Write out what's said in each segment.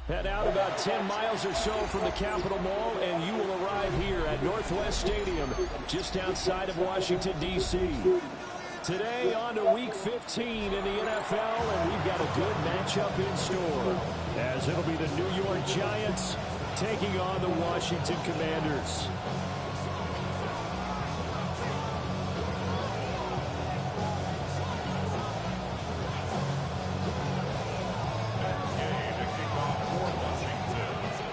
Head out about 10 miles or so from the Capitol Mall, and you will arrive here at Northwest Stadium, just outside of Washington, D.C. Today on to Week 15 in the NFL, and we've got a good matchup in store, as it'll be the New York Giants taking on the Washington Commanders.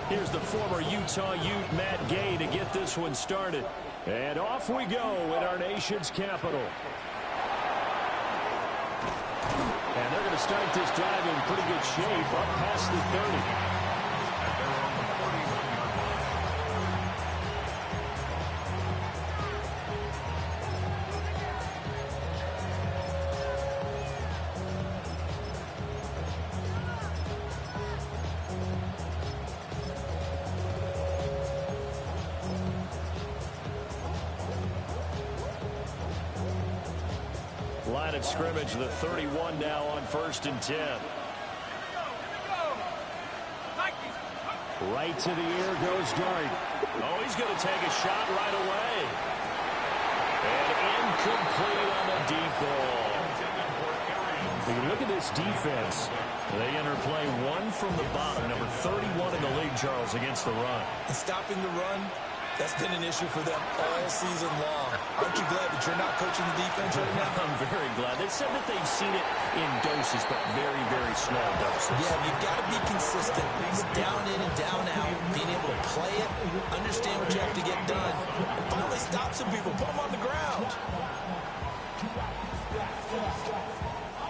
Here's the former Utah Ute, Matt Gay, to get this one started. And off we go in our nation's capital. And they're going to start this drive in pretty good shape, up past the 30. Line of scrimmage, the 31 now on 1st and 10. Right to the air goes Dart. Oh, he's going to take a shot right away. And incomplete on the deep ball. When you look at this defense, they enter play one from the bottom, number 31 in the league, Charles, against the run. And stopping the run, that's been an issue for them all season long. Aren't you glad that you're not coaching the defense right now? I'm very glad. They said that they've seen it in doses, but very, very small doses. Yeah, you've got to be consistent. Down in and down out, being able to play it, understand what you have to get done, and finally stop some people, put them on the ground.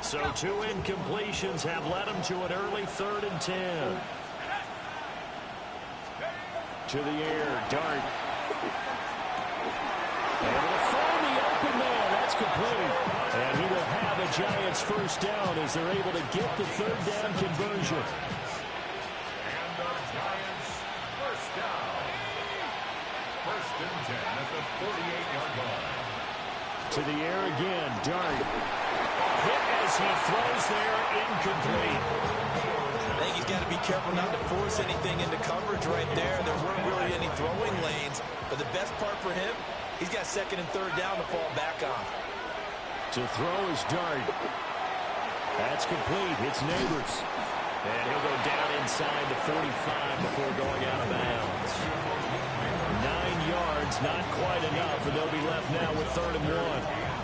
So 2 incompletions have led them to an early 3rd and 10. To the air, Dart. And will find the open man. That's complete. And he will have a Giants first down as they're able to get the 3rd down conversion. And the Giants first down. 1st and 10 at the 48-yard line. To the air again, Dart. Hit as he throws there, incomplete. I think he's got to be careful not to force anything into coverage right there. There weren't really any throwing lanes. But the best part for him, he's got 2nd and 3rd down to fall back on. To throw is Dart. That's complete. It's Neighbors. And he'll go down inside the 45 before going out of bounds. 9 yards, not quite enough, and they'll be left now with 3rd and 1.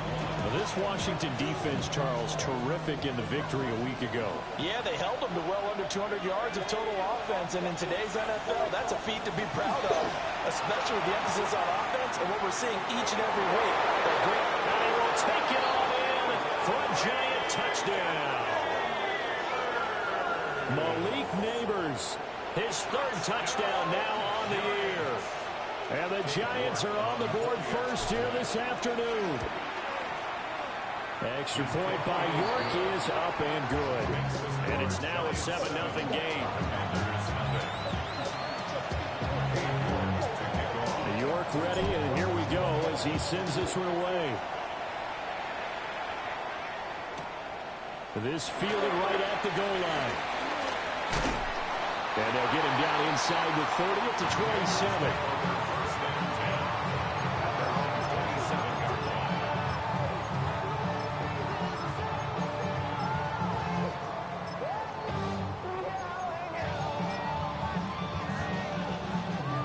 Well, this Washington defense, Charles, terrific in the victory a week ago. Yeah, they held them to well under 200 yards of total offense, and in today's NFL, that's a feat to be proud of, especially with the emphasis on offense and what we're seeing each and every week. They're great. And he will take it all in for a Giant touchdown. Malik Neighbors, his 3rd touchdown now on the year. And the Giants are on the board first here this afternoon. Extra point by York is up and good. And it's now a 7-0 game. York ready, and here we go as he sends this one away. This fielded right at the goal line. And they'll get him down inside the 30 at the 27.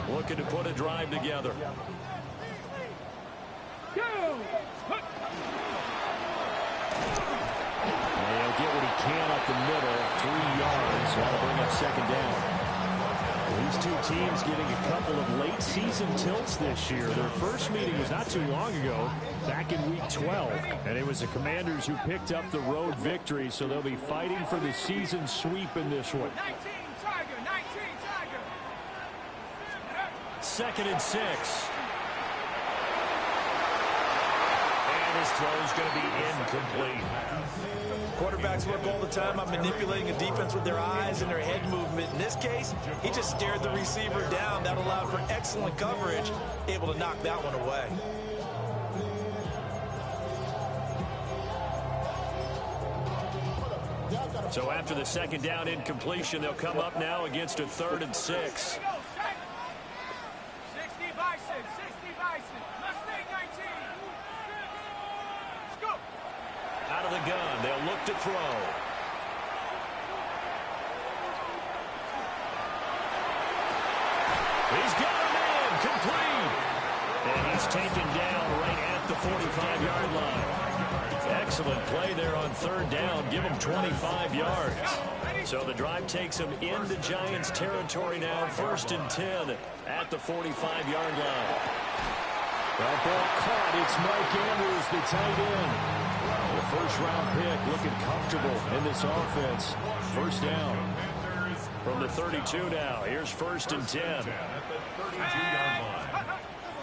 Looking to put a drive together. And he'll get what he can up the middle, 3 yards. That'll bring up 2nd down. These two teams getting a couple of late season tilts this year. Their first meeting was not too long ago, back in week 12. And it was the Commanders who picked up the road victory, so they'll be fighting for the season sweep in this one. 19 Tiger. 2nd and 6. And his throw is going to be incomplete. Quarterbacks work all the time on manipulating a defense with their eyes and their head movement. In this case, he just stared the receiver down. That allowed for excellent coverage, able to knock that one away. So after the second down incompletion, they'll come up now against a 3rd and 6. 60 Bison, 60 Bison. Mustang 19. Let's go. Out of the gun, they'll look to throw. He's got him in, complete. And he's taken down right at the 45-yard line. Excellent play there on 3rd down. Give him 25 yards. So the drive takes him into Giants territory now. 1st and 10 at the 45-yard line. That ball caught. It's Mike Andrews, the tight end. The first-round pick looking comfortable in this offense. 1st down. From the 32 now. Here's 1st and 10.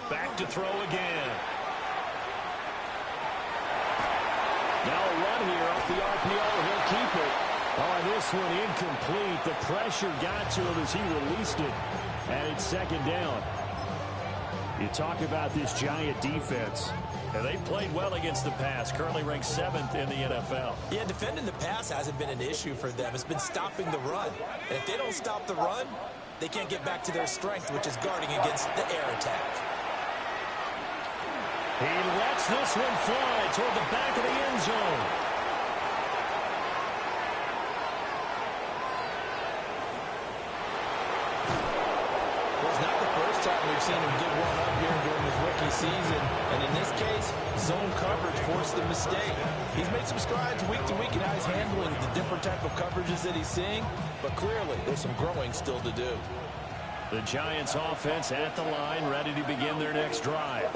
Back to throw again. Now a run here off the RPO. He'll keep it. Oh, this one incomplete. The pressure got to him as he released it. And it's 2nd down. You talk about this Giant defense. And they've played well against the pass. Currently ranked 7th in the NFL. Yeah, defending the pass hasn't been an issue for them. It's been stopping the run. And if they don't stop the run, they can't get back to their strength, which is guarding against the air attack. He lets this one fly toward the back of the end zone. Well, it's not the first time we've seen him get one up here during his rookie season. And in this case, zone coverage forced the mistake. He's made some strides week to week in how he's handling the different type of coverages that he's seeing. But clearly, there's some growing still to do. The Giants offense at the line, ready to begin their next drive.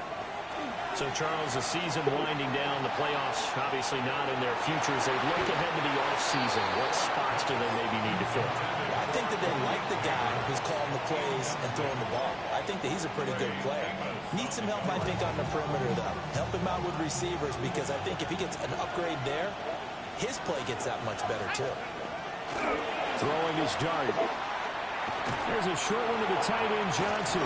So, Charles, the season winding down, the playoffs obviously not in their future. As they look ahead to the offseason, what spots do they maybe need to fill? I think that they like the guy who's calling the plays and throwing the ball. I think that he's a pretty good player. Needs some help, I think, on the perimeter, though. Help him out with receivers, because I think if he gets an upgrade there, his play gets that much better, too. Throwing his dart. There's a short one to the tight end, Johnson.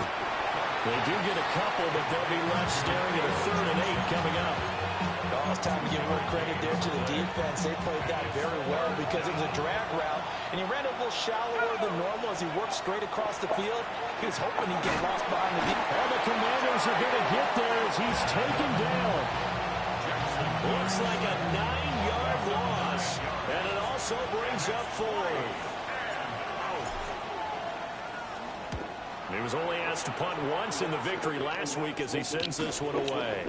They do get a couple, but they'll be left staring at a 3rd and 8 coming up. Oh, it's time to give more credit there to the defense. They played that very well because it was a drag route, and he ran a little shallower than normal as he worked straight across the field. He was hoping he'd get lost behind the defense. And the Commanders are going to get there as he's taken down. Looks like a 9-yard loss, and it also brings up 4th. He was only asked to punt once in the victory last week as he sends this one away.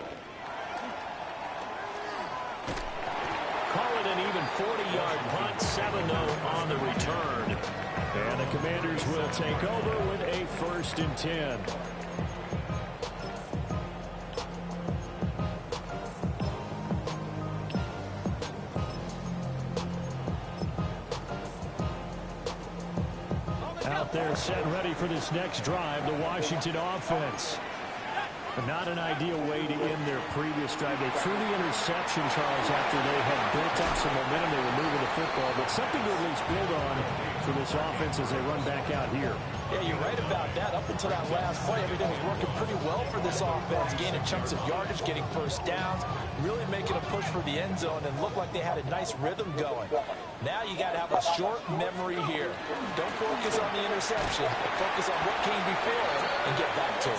Call it an even 40-yard punt, 7-0 on the return. And the Commanders will take over with a 1st and 10. They're set ready for this next drive, the Washington offense. Not an ideal way to end their previous drive. They threw the interception, Charles, after they had built up some momentum. They were moving the football, but something to at least build on for this offense as they run back out here. Yeah, you're right about that. Up until that last play, everything was working pretty well for this offense, gaining chunks of yardage, getting 1st downs, really making a push for the end zone, and looked like they had a nice rhythm going. Now you got to have a short memory here. Don't focus on the interception. Focus on what came before and get back to it.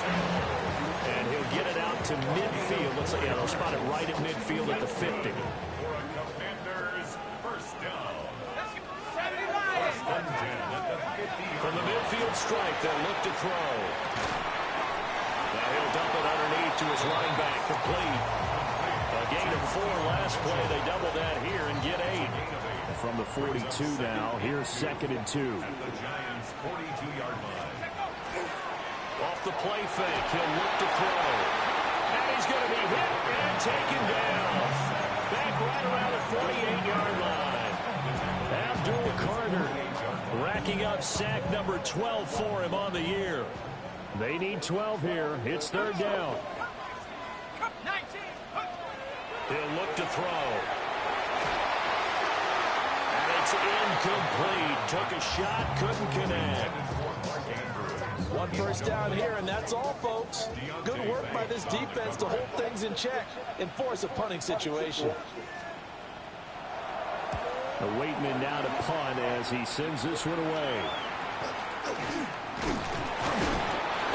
And he'll get it out to midfield. Looks like they'll spot it right at midfield at the 50. From the midfield strike, they'll look to throw. Now he'll dump it underneath to his running back, complete. A gain of 4 last play. They double that here and get 8. From the 42 now, here's 2nd and 2. Off the play fake, he'll look to throw. And he's going to be hit and taken down. Back right around the 48-yard line. Abdul Carter racking up sack number 12 for him on the year. They need 12 here. It's 3rd down. He'll look to throw. And it's incomplete. Took a shot, couldn't connect. 1 1st down here, and that's all, folks. Good work by this defense to hold things in check and force a punting situation. Waitman now to punt as he sends this one away.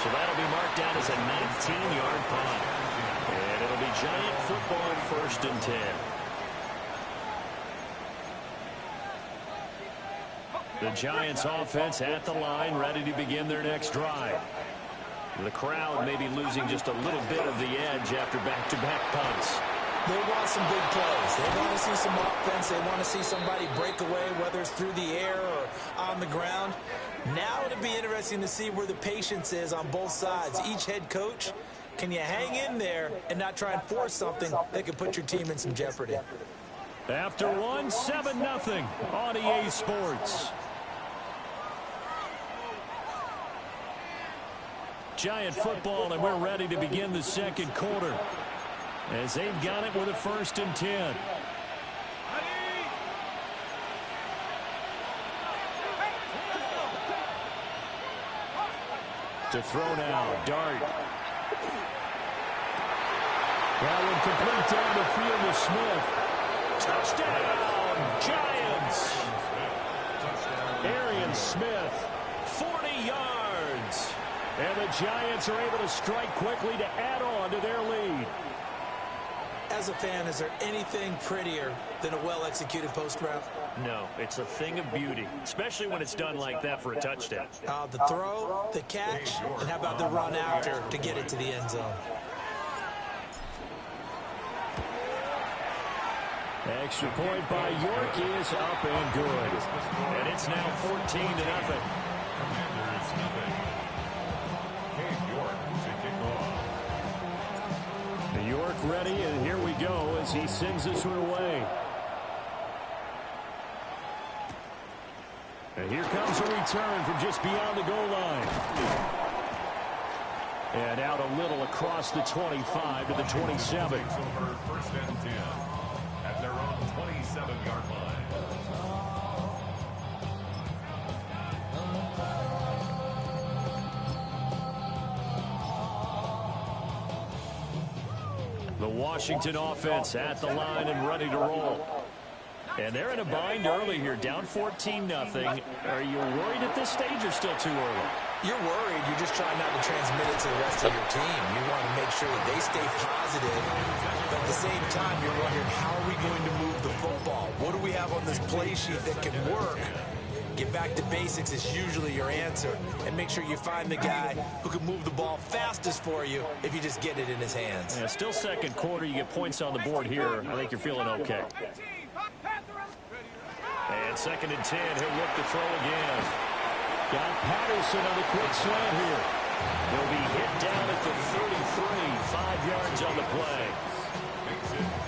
So that'll be marked down as a 19-yard punt. And it'll be Giant football, 1st and 10. The Giants offense at the line, ready to begin their next drive. The crowd may be losing just a little bit of the edge after back-to-back punts. They want some big plays. They want to see some offense. They want to see somebody break away, whether it's through the air or on the ground. Now it'll be interesting to see where the patience is on both sides. Each head coach, can you hang in there and not try and force something that could put your team in some jeopardy? After one, 7-0 on EA Sports. Giant football, and we're ready to begin the second quarter, as they've got it with a 1st and 10. To throw now, Dart. That one complete down the field to Smith. Touchdown, Giants! Arian Smith, 40 yards. And the Giants are able to strike quickly to add on to their lead. As a fan, is there anything prettier than a well-executed post route? No, it's a thing of beauty, especially when it's done like that for a touchdown. The throw, the catch, and how about the run after to get it to the end zone? Extra point by York is up and good. And it's now 14-0. York ready, and here we go as he sends this one away. And here comes a return from just beyond the goal line. And out a little across the 25 to the 27. Over 1st and 10 at their own 27-yard line. The Washington offense at the line and ready to roll. And they're in a bind early here, down 14-0. Are you worried at this stage or still too early? You're worried. You're just trying not to transmit it to the rest of your team. You want to make sure that they stay positive. But at the same time, you're wondering, how are we going to move the football? What do we have on this play sheet that can work? Get back to basics is usually your answer. And make sure you find the guy who can move the ball fastest for you if you just get it in his hands. Yeah, still second quarter. You get points on the board here. I think you're feeling okay. And 2nd and 10. He'll look to throw again. Got Patterson on the quick slant here. He'll be hit down at the 33. 5 yards on the play.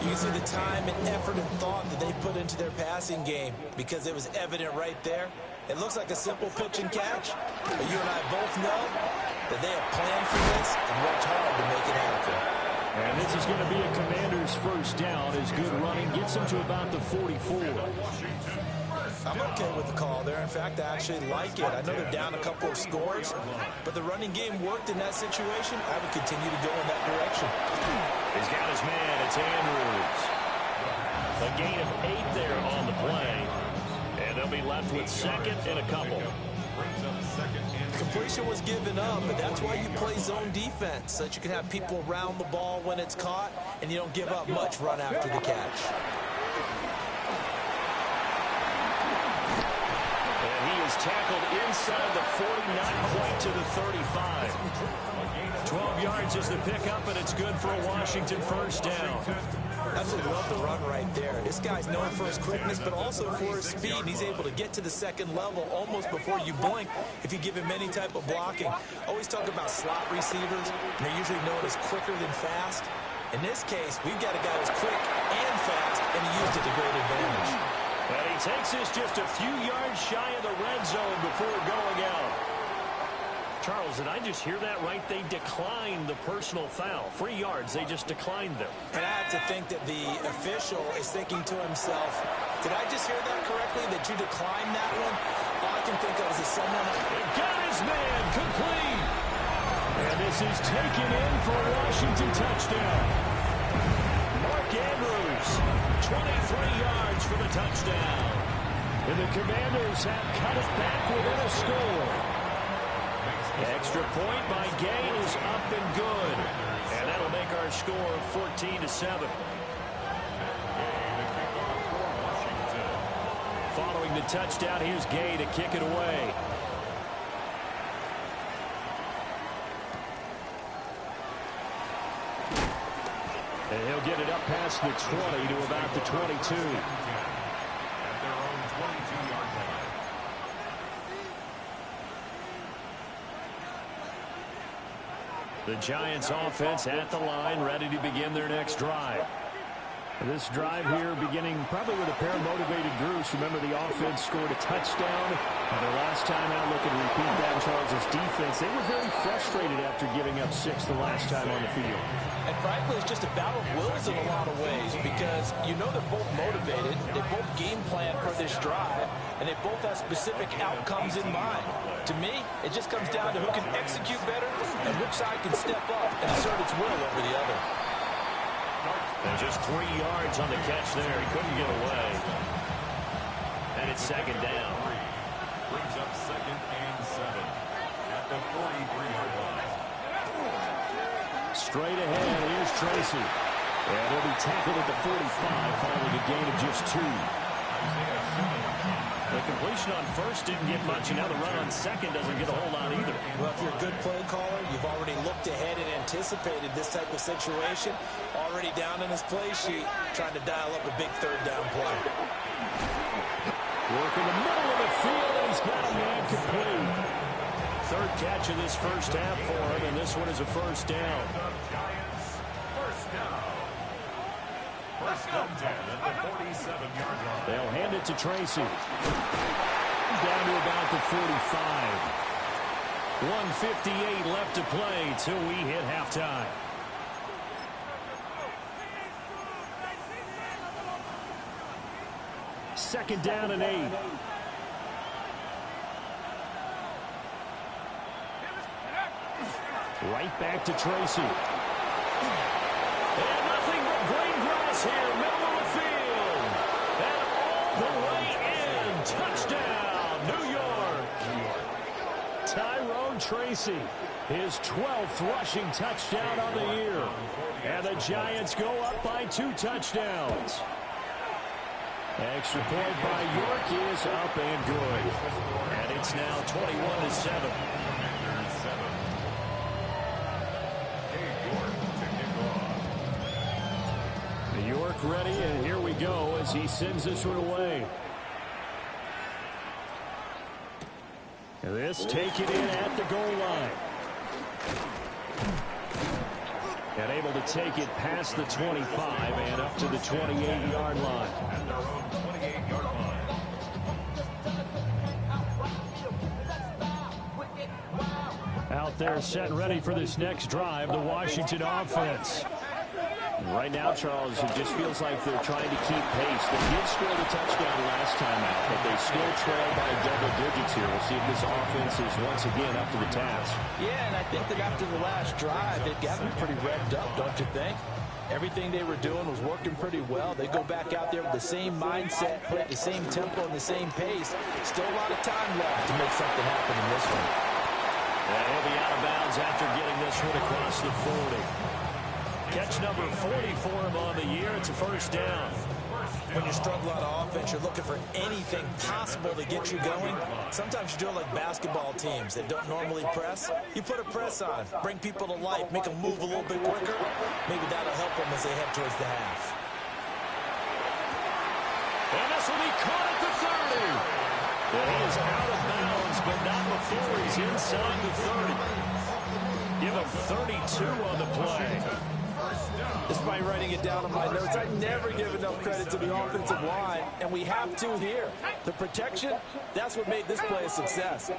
You can see the time and effort and thought that they put into their passing game because it was evident right there. It looks like a simple pitch and catch, but you and I both know that they have planned for this and worked hard to make it happen. And this is going to be a Commander's first down as good running gets them to about the 44. I'm okay with the call there. In fact, I actually like it. I know they're down a couple of scores, but the running game worked in that situation. I would continue to go in that direction. He's got his man. It's Andrews. A gain of 8 there on the play. And they'll be left with 2nd and a couple. Completion was given up, but that's why you play zone defense, so that you can have people around the ball when it's caught, and you don't give up much run after the catch. And he is tackled inside the 40, not quite to the 35. 12 yards is the pickup, and it's good for a Washington first down. Absolutely love the run right there. This guy's known for his quickness, but also for his speed. He's able to get to the second level almost before you blink if you give him any type of blocking. Always talk about slot receivers, and they're usually known as quicker than fast. In this case, we've got a guy who's quick and fast, and he used it to great advantage. And he takes this just a few yards shy of the red zone before going out. Charles, did I just hear that right? They declined the personal foul. 3 yards, they just declined them. And I have to think that the official is thinking to himself, did I just hear that correctly, that you declined that one? All I can think of is someone... He got his man complete. And this is taken in for a Washington touchdown. Mark Andrews 23 yards for the touchdown. And the Commanders have cut it back within a score. Extra point by Gay is up and good. And that'll make our score 14-7. Following the touchdown, here's Gay to kick it away. And he'll get it up past the 20 to about the 22. At their own 22-yard line. The Giants offense at the line, ready to begin their next drive. This drive here beginning probably with a pair of motivated groups. Remember, the offense scored a touchdown. And their last time out, looking to repeat that in Charles' defense. They were very frustrated after giving up 6 the last time on the field. And frankly, it's just a battle of wills in a lot of ways because you know they're both motivated. They both game plan for this drive, and they both have specific outcomes in mind. To me, it just comes down to who can execute better and which side can step up and assert its will over the other. And just 3 yards on the catch there. He couldn't get away. And it's second down. Brings up 2nd and 7 at the 43-yard line. Straight ahead, here's Tracy. And he'll be tackled at the 45 following a gain of just 2. The completion on first didn't get much, and now the run on second doesn't get a whole lot either. Well, if you're a good play caller, you've already looked ahead and anticipated this type of situation. Already down in his play sheet, trying to dial up a big third down play. Work in the middle of the field, and he's got a man complete. Third catch of this first half for him, and this one is a first down. Giants, first down. First and 10 at the 47-yard line. They'll hand it to Tracy. Down to about the 45. 1:58 left to play till we hit halftime. Second down and 8. Right back to Tracy. And nothing but green grass here, middle of the field. And all the way in. Touchdown, New York. Tyrone Tracy, his 12th rushing touchdown of the year. And the Giants go up by 2 touchdowns. Extra point by York is up and good. And it's now 21-7. York ready, and here we go as he sends this one away. This taken in at the goal line. And able to take it past the 25 and up to the 28-yard line. At their own 28-yard line. Out there set and ready for this next drive, the Washington offense. Right now, Charles, it just feels like they're trying to keep pace. They did score the touchdown last time out, but they still trail by double digits here. We'll see if this offense is once again up to the task. Yeah, and I think that after the last drive, they've got to be pretty revved up, don't you think? Everything they were doing was working pretty well. They go back out there with the same mindset, play at the same tempo and the same pace. Still a lot of time left to make something happen in this one. And he'll be out of bounds after getting this one across the 40. Catch number 40 for him on the year. It's a first down. When you're struggling on offense, you're looking for anything possible to get you going. Sometimes you do it like basketball teams that don't normally press. You put a press on, bring people to life, make them move a little bit quicker. Maybe that'll help them as they head towards the half. And this will be caught at the 30. And he is out of bounds, but not before he's inside the 30. Give him 32 on the play. Despite writing it down on my notes, I never give enough credit to the offensive line, and we have to here. The protection, that's what made this play a success.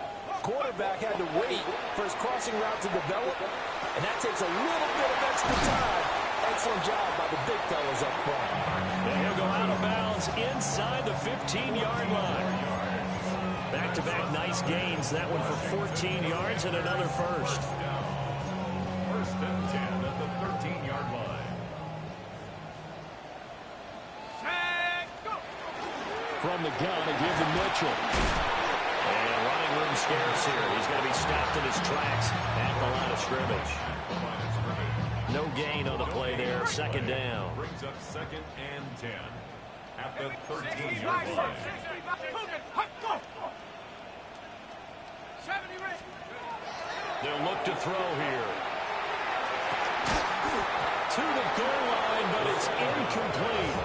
Quarterback had to wait for his crossing route to develop, and that takes a little bit of extra time. Excellent job by the big fellas up front. And he'll go out of bounds inside the 15-yard line. Back-to-back nice gains. That one for 14 yards and another first. First and 10 at the 13-yard line. from the gun and give to Mitchell. And running room scarce here. He's going to be stopped in his tracks at the line of scrimmage. No gain on the play there. Second down. Brings up 2nd and 10 at the 13-yard line. They'll look to throw here. To the goal line, but it's incomplete.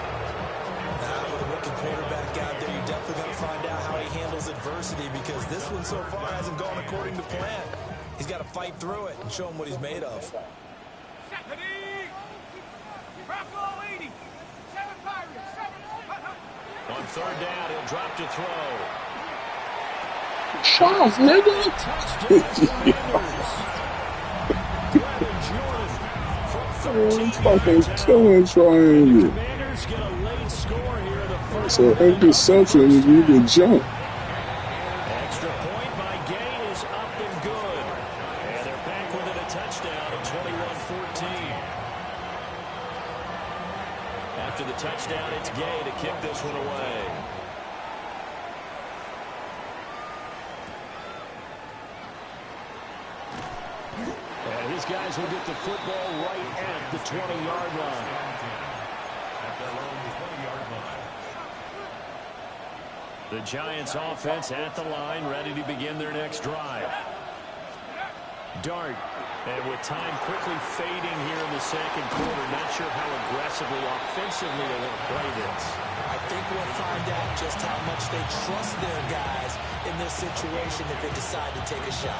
Now, with a rookie quarterback out there, you're definitely going to find out how he handles adversity, because this one so far hasn't gone according to plan. He's got to fight through it and show him what he's made of. On third down, he'll drop to throw. Charles, nigga. Fucking killing triangle. So interception, you can jump. Extra point by Gay is up and good. And they're back with it, a touchdown at 21-14. After the touchdown, it's Gay to kick this one away. And his guys will get the football right at the 20-yard line. At their own 20-yard line. The Giants offense at the line, ready to begin their next drive. Dart. And with time quickly fading here in the second quarter, not sure how aggressively, offensively they want to play this. I think we'll find out just how much they trust their guys in this situation if they decide to take a shot.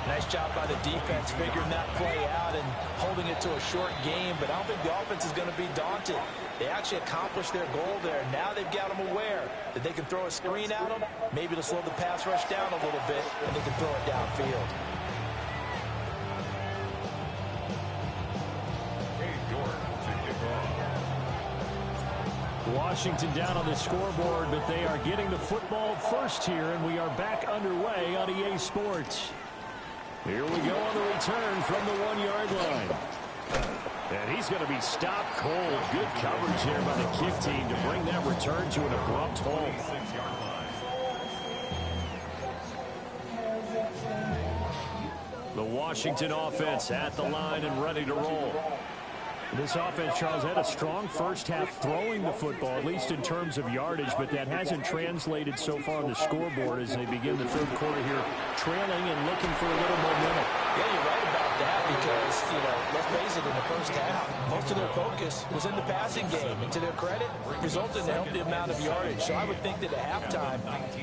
Nice job by the defense figuring that play out and holding it to a short game, but I don't think the offense is going to be daunted. They actually accomplished their goal there. Now they've got them aware that they can throw a screen at them, maybe to slow the pass rush down a little bit, and they can throw it downfield. Washington down on the scoreboard, but they are getting the football first here, and we are back underway on EA Sports. Here we go on the return from the 1-yard line. And he's going to be stopped cold. Good coverage there by the kick team to bring that return to an abrupt halt. The Washington offense at the line and ready to roll. This offense, Charles, had a strong first half throwing the football, at least in terms of yardage, but that hasn't translated so far on the scoreboard as they begin the third quarter here, trailing and looking for a little momentum. Yeah, you're right about that because, let's face it, in the first half, most of their focus was in the passing game. And to their credit, resulted in a healthy amount of yardage. So I would think that at halftime,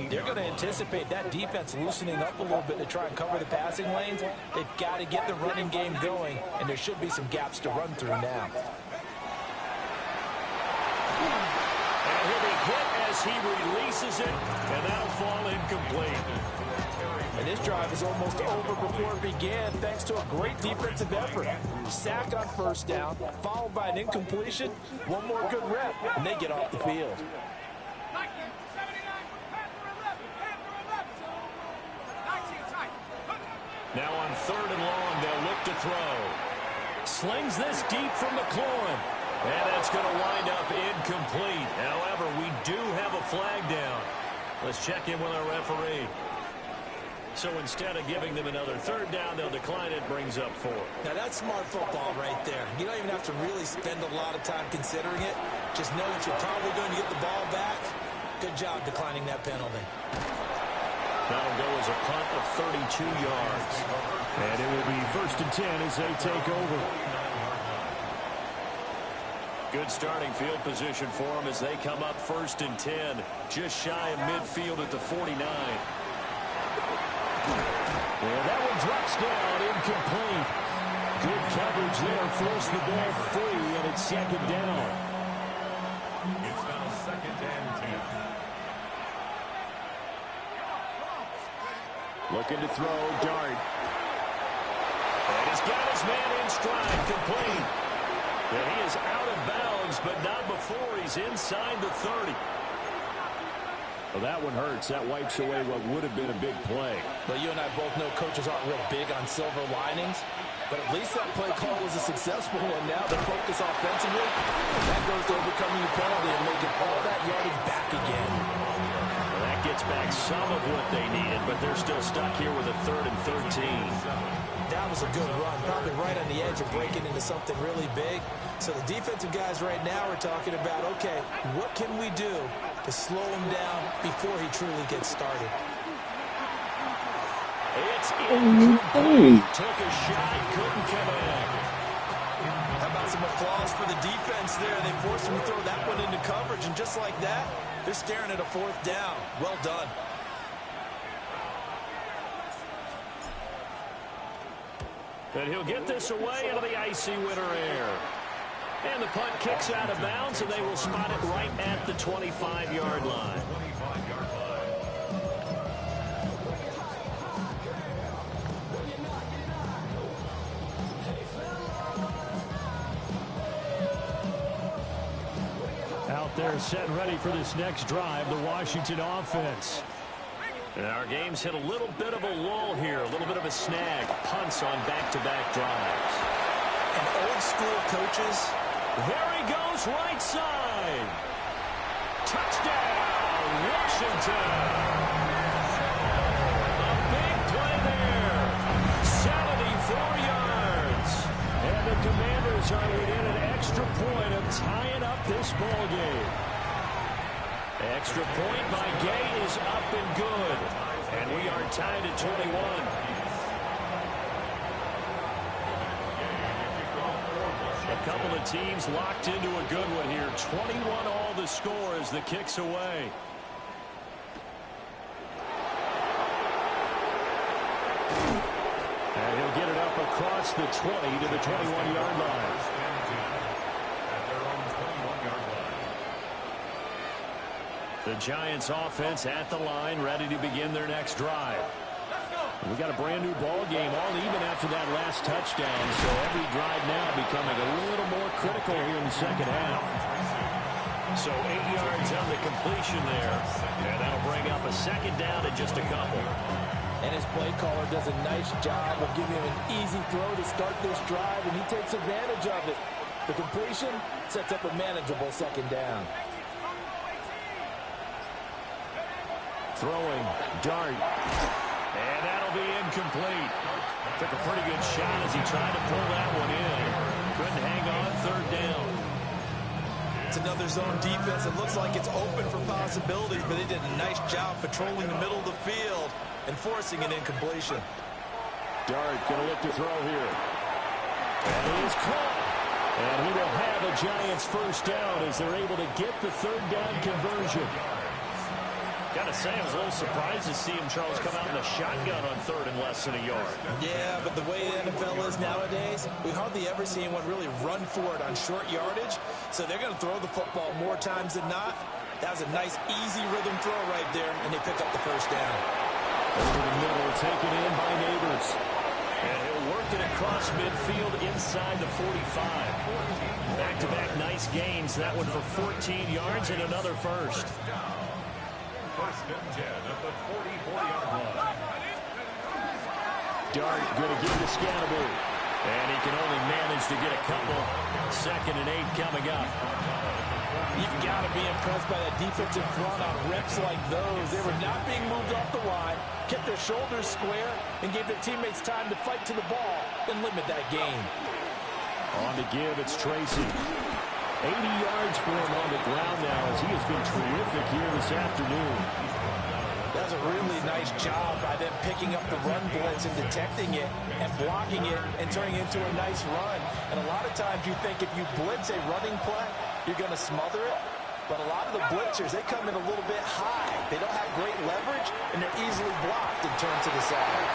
they're going to anticipate that defense loosening up a little bit to try and cover the passing lanes. They've got to get the running game going, and there should be some gaps to run through now. And he'll be hit as he releases it, and that'll fall incomplete. And this drive is almost over before it began, thanks to a great defensive effort. Sack on first down, followed by an incompletion, one more good rep, and they get off the field. Now on third and long, they'll look to throw. Slings this deep from McLaurin. And that's going to wind up incomplete. However, we do have a flag down. Let's check in with our referee. So instead of giving them another third down, they'll decline it, brings up 4. Now that's smart football right there. You don't even have to really spend a lot of time considering it. Just know that you're probably going to get the ball back. Good job declining that penalty. That'll go as a punt of 32 yards. And it will be 1st and 10 as they take over. Good starting field position for them as they come up 1st and 10. Just shy of midfield at the 49. And that one drops down, incomplete. Good coverage there, forced the ball free, and it's 2nd down. It's now 2nd and 10. Looking to throw, Dart. And he's got his man in stride, complete. And he is out of bounds, but not before he's inside the 30. Well, that one hurts. That wipes away what would have been a big play. Well, you and I both know coaches aren't real big on silver linings. But at least that play call was a successful one. Now the focus offensively, that goes to overcoming the penalty and making all that yardage back again. Well, that gets back some of what they needed, but they're still stuck here with a 3rd and 13. That was a good run, probably right on the edge of breaking into something really big. So the defensive guys right now are talking about, okay, what can we do to slow him down before he truly gets started? It's incomplete. Took a shot, couldn't connect. How about some applause for the defense there? They forced him to throw that one into coverage, and just like that, they're staring at a 4th down. Well done. And he'll get this away into the icy winter air. And the punt kicks out of bounds, and they will spot it right at the 25-yard line. Out there set and ready for this next drive, the Washington offense. And our game's hit a little bit of a lull here, a little bit of a snag. Punts on back-to-back drives. And old school coaches. There he goes, right side. Touchdown, Washington. A big play there. 74 yards. And the Commanders are within an extra point of tying up this ball game. Extra point by Gay is up and good. And we are tied at 21. A couple of teams locked into a good one here. 21 all the score as the kick's away. And he'll get it up across the 20 to the 21-yard line. The Giants offense at the line, ready to begin their next drive. We got a brand new ball game, all even after that last touchdown. So every drive now becoming a little more critical here in the second half. So 8 yards on the completion there. And that'll bring up a 2nd down in just a couple. And his play caller does a nice job of giving him an easy throw to start this drive, and he takes advantage of it. The completion sets up a manageable 2nd down. Throwing, dart, and that'll be incomplete. Took a pretty good shot as he tried to pull that one in. Couldn't hang on, 3rd down. It's another zone defense. It looks like it's open for possibilities, but they did a nice job patrolling the middle of the field and forcing an incompletion. Dart going to look to throw here. And he is caught. And he will have a Giants 1st down as they're able to get the 3rd down conversion. Gotta say, I was a little surprised to see him, Charles, come out in a shotgun on 3rd and less than a yard. Yeah, but the way the NFL is nowadays, we hardly ever see anyone really run for it on short yardage. So they're going to throw the football more times than not. That was a nice, easy rhythm throw right there, and they pick up the 1st down. Over the middle, taken in by Neighbors. And he'll work it across midfield inside the 45. Back-to-back nice gains. That one for 14 yards and another 1st. 1st and 10 at the 44-yard line. Dart going to give to Scannable. And he can only manage to get a couple. 2nd and 8 coming up. You've got to be impressed by that defensive front on reps like those. They were not being moved off the line, kept their shoulders square, and gave their teammates time to fight to the ball and limit that gain. On to give, it's Tracy. 80 yards for him on the ground now as he has been terrific here this afternoon. That's a really nice job by them picking up the run blitz and detecting it and blocking it and turning it into a nice run. And a lot of times you think if you blitz a running play, you're going to smother it. But a lot of the blitzers, they come in a little bit high. They don't have great leverage, and they're easily blocked and turned to the side.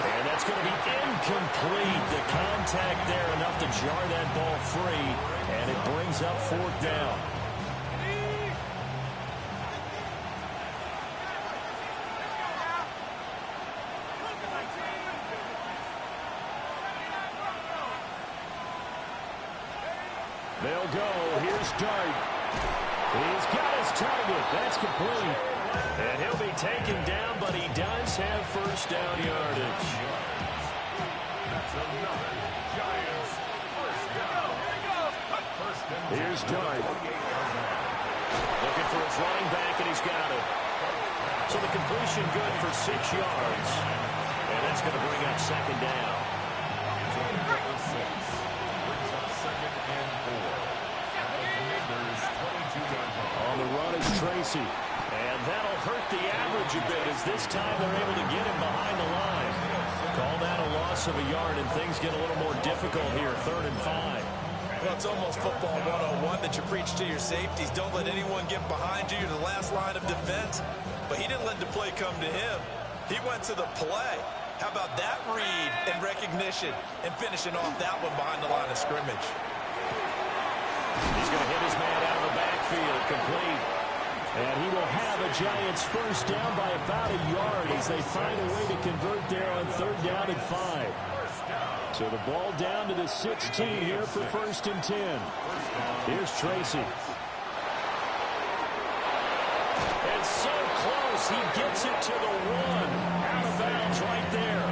And that's going to be incomplete. The contact there enough to jar that ball free, and it brings up 4th down. They'll go. Here's Dart. He's got his target. That's complete. And he'll be taken down, but he does have 1st down yardage. That's another Here's Dart. Looking for his running back, and he's got it. So the completion good for 6 yards. And that's going to bring up second down. Number 6 brings up 2nd and 4. At the Commanders' 22-yard line. On the run is Tracy. And that'll hurt the average a bit as this time they're able to get him behind the line. Call that a loss of a yard, and things get a little more difficult here, 3rd and 5. Well, it's almost football 101 that you preach to your safeties. Don't let anyone get behind you. You're the last line of defense. But he didn't let the play come to him. He went to the play. How about that read and recognition and finishing off that one behind the line of scrimmage? He's going to hit his man out of the backfield, complete. And he will have a Giants first down by about a yard as they find a way to convert there on 3rd down and 5. So the ball down to the 16 here for 1st and 10. Here's Tracy. And so close, he gets it to the 1. Out of bounds right there.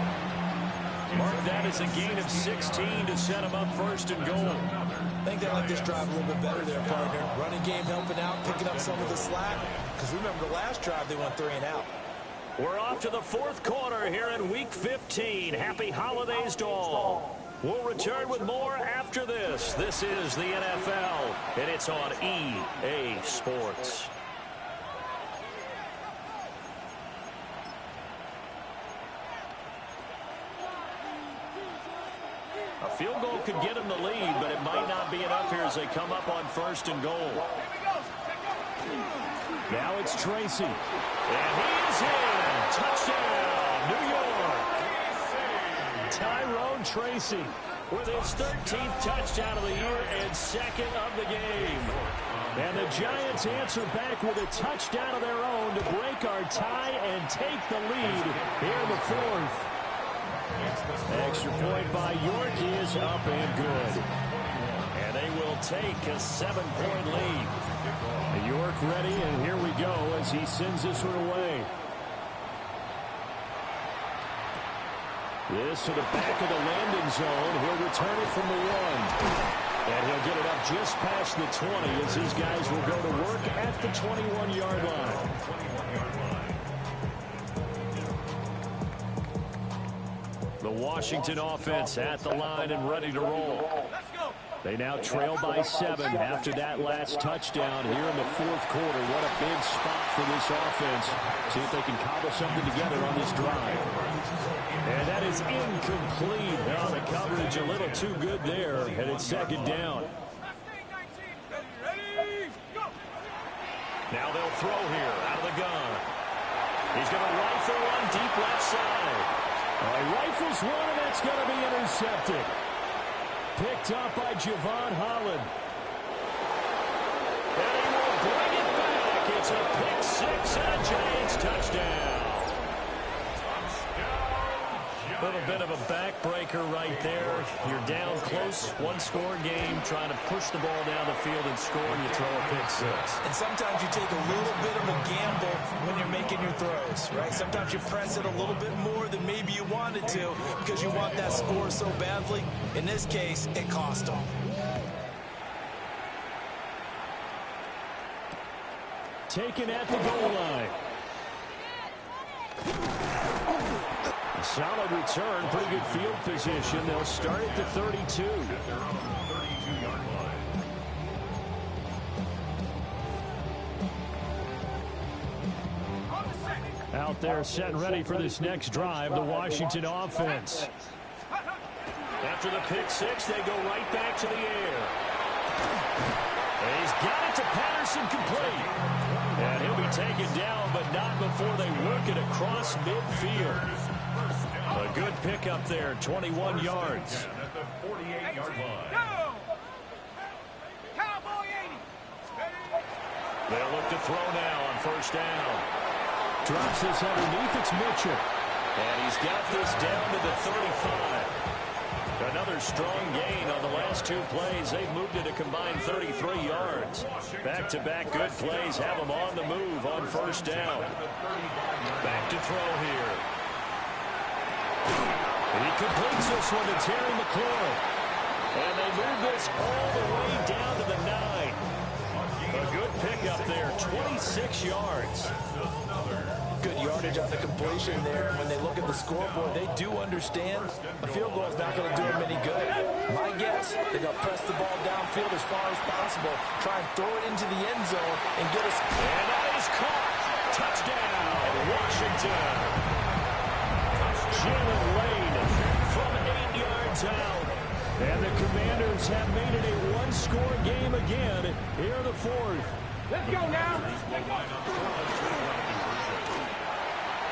Mark that as a gain of 16 to set him up 1st and goal. I think they like this drive a little bit better there, partner. Running game helping out, picking up some of the slack. Because remember, the last drive they went 3 and out. We're off to the 4th quarter here in Week 15. Happy holidays to all. We'll return with more after this. This is the NFL, and it's on EA Sports. A field goal could get them the lead, but it might not be enough here as they come up on 1st and goal. Now it's Tracy. And he is in. Touchdown, New York. Tyrone Tracy With his 13th touchdown of the year and 2nd of the game. And the Giants answer back with a touchdown of their own to break our tie and take the lead here in the 4th. Extra point by York is up and good. And they will take a 7-point lead. York ready, and here we go as he sends this one away. This to the back of the landing zone. He'll return it from the 1. And he'll get it up just past the 20 as these guys will go to work at the 21-yard line. The Washington offense at the line and ready to roll. They now trail by 7 after that last touchdown here in the 4th quarter. What a big spot for this offense. See if they can cobble something together on this drive. And that is incomplete. Now the coverage a little too good there, and it's 2nd down. Now they'll throw here out of the gun. He's going to rifle one deep left side. Rifles one, and that's going to be intercepted. Picked up by Javon Holland. And he will bring it back. It's a pick 6 and a Giants touchdown. A little bit of a backbreaker right there. You're down close, 1-score game, trying to push the ball down the field and score, and you throw a pick 6. And sometimes you take a little bit of a gamble when you're making your throws, right? Sometimes you press it a little bit more than maybe you wanted to because you want that score so badly. In this case, it cost them. Taken at the goal line. A solid return, pretty good field position. They'll start at the 32. Out there set and ready for this next drive, the Washington offense. After the pick 6, they go right back to the air. And he's got it to Patterson, complete. And he'll be taken down, but not before they work it across midfield. A good pickup there, 21 yards. At the 48-yard line. They'll look to throw now on 1st down. Drops this underneath, it's Mitchell. And he's got this down to the 35. Another strong gain on the last 2 plays. They've moved it a combined 33 yards. Back-to-back good plays have them on the move on 1st down. Back to throw here. And he completes this one to Terry McLaurin. And they move this all the way down to the 9. A good pickup there, 26 yards. Good yardage on the completion there. When they look at the scoreboard, they do understand a field goal is not going to do them any good. My guess, they're going to press the ball downfield as far as possible, try and throw it into the end zone and get us. And that is caught. Touchdown, Washington. Jalen Lane from 8 yards out. And the Commanders have made it a one-score game again here in the 4th. Let's go now.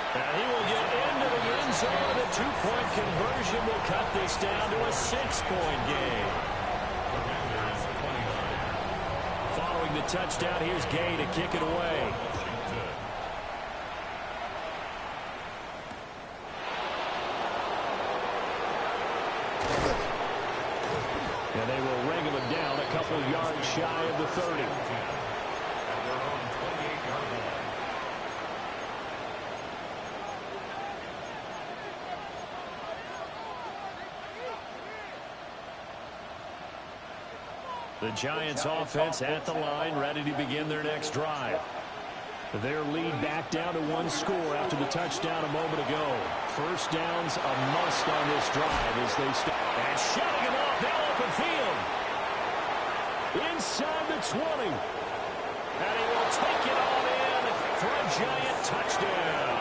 And he will get into the end zone. The two-point conversion will cut this down to a 6-point game. Following the touchdown, here's Gay to kick it away. And they will wrangle him down a couple yards shy of the 30. The Giants offense at the line, ready to begin their next drive. Their lead back down to one score after the touchdown a moment ago. First down's a must on this drive as they start. And shutting him off now open field. Inside the 20. And he will take it all in for a Giant touchdown.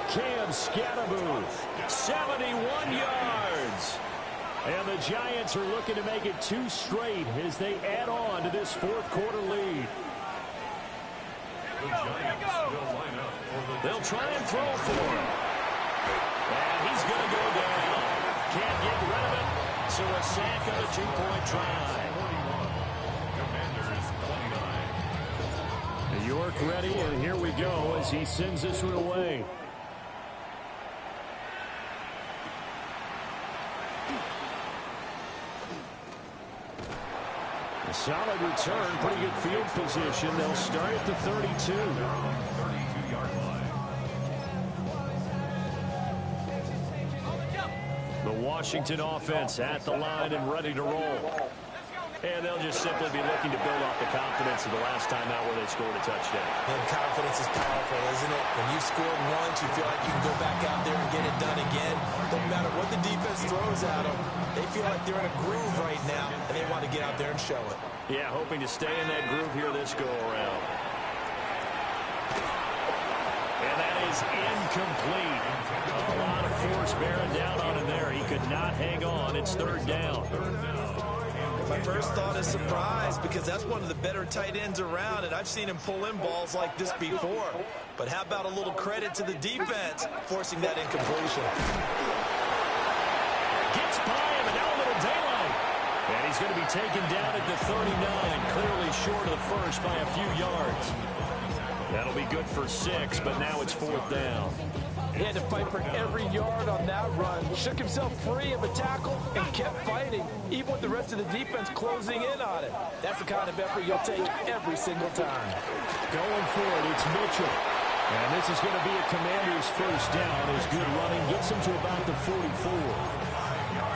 Cam Scatterboo, 71 yards. And the Giants are looking to make it 2 straight as they add on to this fourth quarter lead. They'll try and throw for him. And he's going to go down. Can't get rid of it. So a sack of a 2-point try. York ready, and here we go as he sends this one away. A solid return, pretty good field position. They'll start at the 32. 32-yard line. The Washington offense at the line and ready to roll. And they'll just simply be looking to build off the confidence of the last time out where they scored a touchdown. And confidence is powerful, isn't it? When you've scored once, you feel like you can go back out there and get it done again. No matter what the defense throws at them, they feel like they're in a groove right now, and they want to get out there and show it. Yeah, hoping to stay in that groove here this go-around. And that is incomplete. A lot of force bearing down on him there. He could not hang on. It's third down. My first thought is surprise, because that's one of the better tight ends around, and I've seen him pull in balls like this before. But how about a little credit to the defense forcing that incompletion? Gets by him, and now a little daylight. And he's going to be taken down at the 39, clearly short of the first by a few yards. That'll be good for 6, but now it's fourth down. He had to fight for every yard on that run. Shook himself free of a tackle and kept fighting, even with the rest of the defense closing in on it. That's the kind of effort you'll take every single time. Going for it, it's Mitchell. And this is going to be a Commander's first down. His good running gets him to about the 44.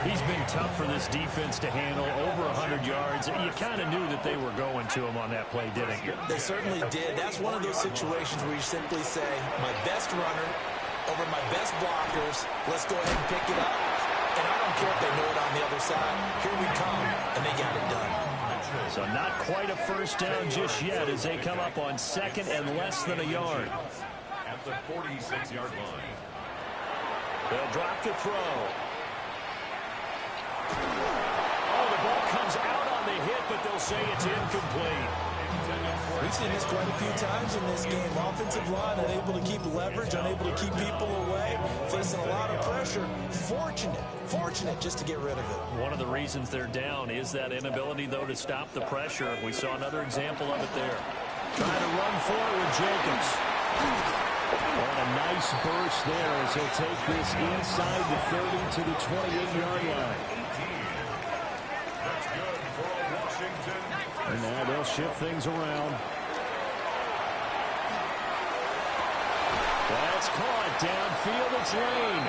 He's been tough for this defense to handle, over 100 yards. You kind of knew that they were going to him on that play, didn't you? They certainly did. That's one of those situations where you simply say, my best runner over my best blockers, let's go ahead and pick it up. And I don't care if they know it on the other side. Here we come, and they got it done. So not quite a first down just yet as they come up on second and less than a yard. At the 46-yard line. They'll drop the throw. Oh, the ball comes out on the hit, but they'll say it's incomplete. We've seen this quite a few times in this game. Offensive line unable to keep leverage, unable to keep people away, facing a lot of pressure. Fortunate just to get rid of it. One of the reasons they're down is that inability, though, to stop the pressure. We saw another example of it there. Trying to run forward with Jacobs. And a nice burst there as he'll take this inside the 30 to the 28-yard line. That's good for a Washington. And now they'll shift things around. That's caught downfield. It's Lane.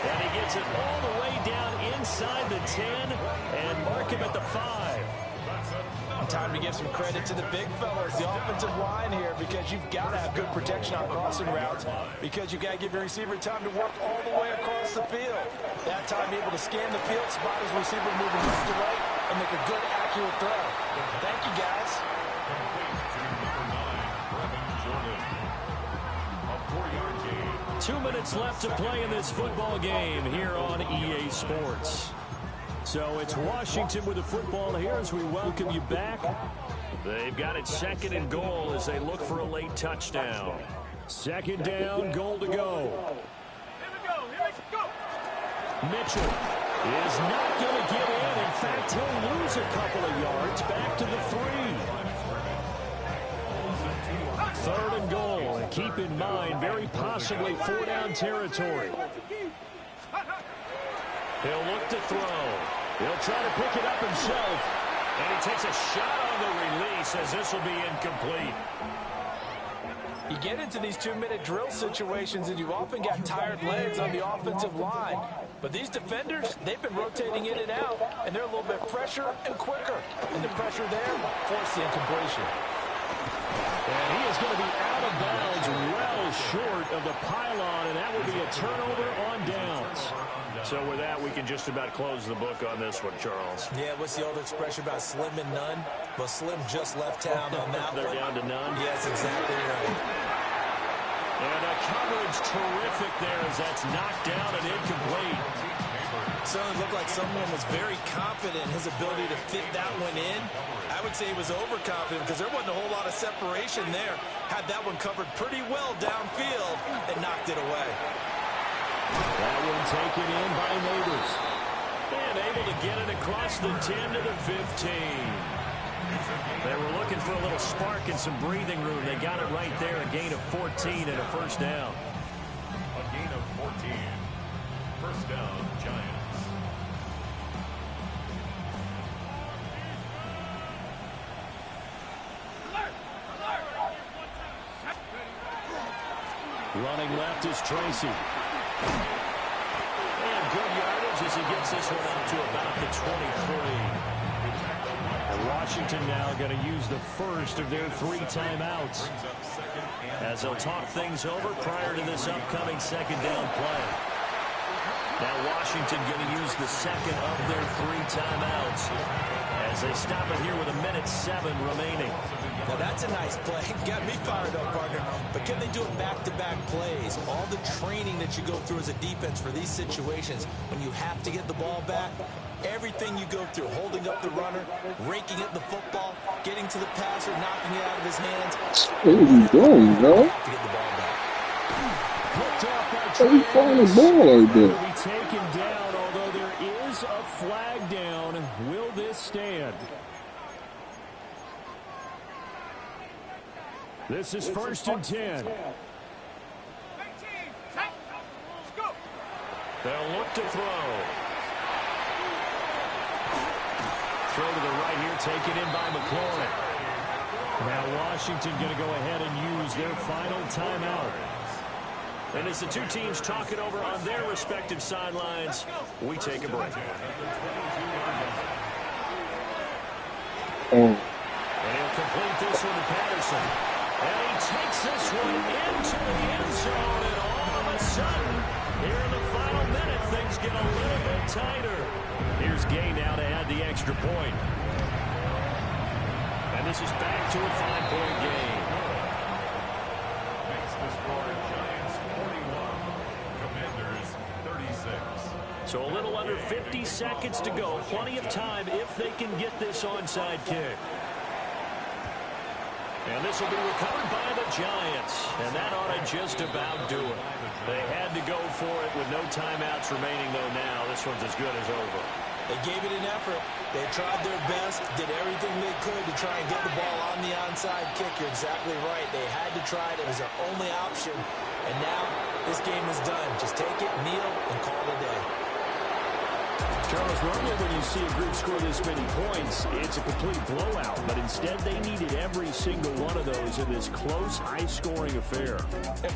And he gets it all the way down inside the 10 and mark him at the 5. Time to give some credit to the big fellas, the offensive line here, because you've got to have good protection on crossing routes, because you've got to give your receiver time to work all the way across the field. That time able to scan the field, spot his receiver moving left to right, and make a good, accurate throw. Thank you, guys. 2 minutes left to play in this football game here on EA Sports. So it's Washington with the football here as we welcome you back. They've got it 2nd and goal as they look for a late touchdown. 2nd down, goal to go. Here we go. Mitchell is not going to get in. In fact, he'll lose a couple of yards back to the 3. 3rd and goal. And keep in mind, very possibly 4-down territory. He'll look to throw. He'll try to pick it up himself. And he takes a shot on the release as this will be incomplete. You get into these 2-minute drill situations and you've often got tired legs on the offensive line. But these defenders, they've been rotating in and out, and they're a little bit fresher and quicker. And the pressure there forced the incompletion. And he is going to be out of bounds well short of the pylon, and that will be a turnover on downs. So with that, we can just about close the book on this one, Charles. Yeah, what's the old expression about slim and none? Well, Slim just left town on that They're one. down to none. Yes, exactly right. And a coverage terrific there as that's knocked down and incomplete. Certainly looked like someone was very confident in his ability to fit that one in. I would say he was overconfident because there wasn't a whole lot of separation there. Had that one covered pretty well downfield and knocked it away. That one taken in by Neighbors. And able to get it across the 10 to the 15. They were looking for a little spark and some breathing room. They got it right there, a gain of 14 and a 1st down. A gain of 14. 1st down, Giants. Running left is Tracy. And good yardage as he gets this one up to about the 23. And Washington now going to use the first of their 3 timeouts as they'll talk things over prior to this upcoming 2nd down play. Now Washington going to use the 2nd of their 3 timeouts as they stop it here with 1:07 remaining. Now that's a nice play. Got me fired up, partner. But can they do it back-to-back plays? All the training that you go through as a defense for these situations, when you have to get the ball back, everything you go through, holding up the runner, raking at the football, getting to the passer, knocking it out of his hands. What are you doing, bro? To get the ball back. Picked off by How you throwing the ball like Will that? be taken down, although there is a flag down. Will this stand? This is 1st and 10. They'll look to throw. Throw to the right here, taken in by McLaurin. Now Washington going to go ahead and use their final timeout. And as the 2 teams talk it over on their respective sidelines, we take a break. Oh, And he'll complete this one to Patterson. And he takes this one into the end zone, and all of a sudden, here in the final minute, things get a little bit tighter. Here's Gay now to add the extra point. And this is back to a 5-point game. Makes the score Giants 41, Commanders 36. So a little under 50 seconds to go. Plenty of time if they can get this onside kick. And this will be recovered by the Giants. And that ought to just about do it. They had to go for it with no timeouts remaining, though, now. This one's as good as over. They gave it an effort. They tried their best, did everything they could to try and get the ball on the onside kick. You're exactly right. They had to try it. It was their only option. And now this game is done. Just take it, kneel, and call it a day. Charles, normally when you see a group score this many points, it's a complete blowout. But instead, they needed every single one of those in this close, high-scoring affair. And Brandon,